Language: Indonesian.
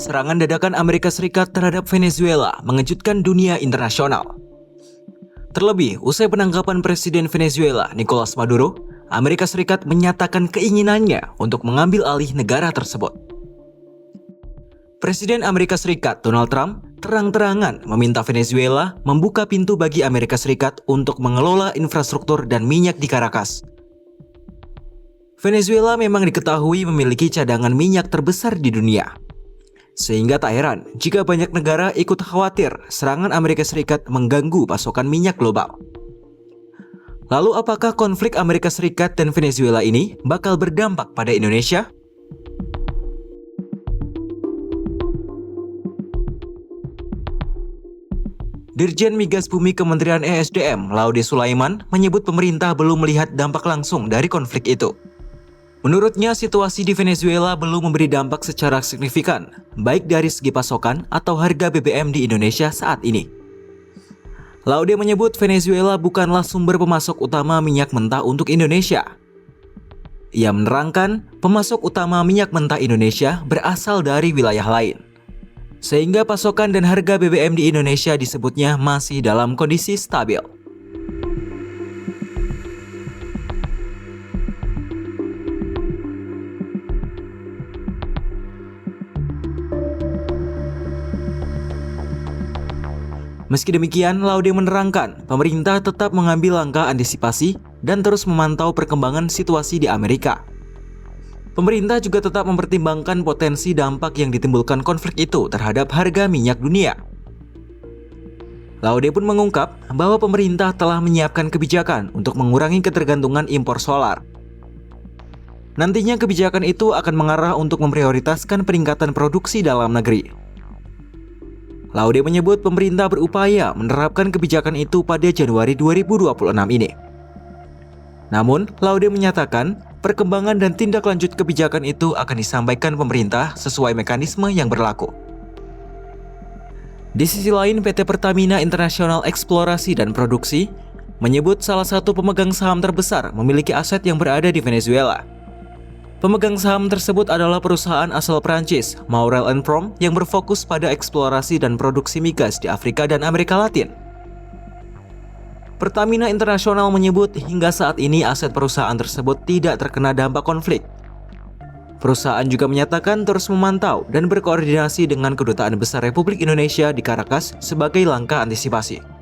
Serangan dadakan Amerika Serikat terhadap Venezuela mengejutkan dunia internasional. Terlebih, usai penangkapan Presiden Venezuela, Nicolas Maduro, Amerika Serikat menyatakan keinginannya untuk mengambil alih negara tersebut. Presiden Amerika Serikat, Donald Trump, terang-terangan meminta Venezuela membuka pintu bagi Amerika Serikat untuk mengelola infrastruktur dan minyak di Caracas. Venezuela memang diketahui memiliki cadangan minyak terbesar di dunia. Sehingga tak heran jika banyak negara ikut khawatir serangan Amerika Serikat mengganggu pasokan minyak global. Lalu apakah konflik Amerika Serikat dan Venezuela ini bakal berdampak pada Indonesia? Dirjen Migas Bumi Kementerian ESDM, Laude Sulaiman, menyebut pemerintah belum melihat dampak langsung dari konflik itu. Menurutnya, situasi di Venezuela belum memberi dampak secara signifikan, baik dari segi pasokan atau harga BBM di Indonesia saat ini. Laude menyebut Venezuela bukanlah sumber pemasok utama minyak mentah untuk Indonesia. Ia menerangkan, pemasok utama minyak mentah Indonesia berasal dari wilayah lain. Sehingga pasokan dan harga BBM di Indonesia disebutnya masih dalam kondisi stabil. Meski demikian, Laude menerangkan pemerintah tetap mengambil langkah antisipasi dan terus memantau perkembangan situasi di Amerika. Pemerintah juga tetap mempertimbangkan potensi dampak yang ditimbulkan konflik itu terhadap harga minyak dunia. Laude pun mengungkap bahwa pemerintah telah menyiapkan kebijakan untuk mengurangi ketergantungan impor solar. Nantinya kebijakan itu akan mengarah untuk memprioritaskan peningkatan produksi dalam negeri. Laude menyebut pemerintah berupaya menerapkan kebijakan itu pada Januari 2026 ini. Namun, Laude menyatakan perkembangan dan tindak lanjut kebijakan itu akan disampaikan pemerintah sesuai mekanisme yang berlaku. Di sisi lain, PT Pertamina International Eksplorasi dan Produksi menyebut salah satu pemegang saham terbesar memiliki aset yang berada di Venezuela. Pemegang saham tersebut adalah perusahaan asal Prancis, Maurel & Prom, yang berfokus pada eksplorasi dan produksi migas di Afrika dan Amerika Latin. Pertamina International menyebut hingga saat ini aset perusahaan tersebut tidak terkena dampak konflik. Perusahaan juga menyatakan terus memantau dan berkoordinasi dengan Kedutaan Besar Republik Indonesia di Caracas sebagai langkah antisipasi.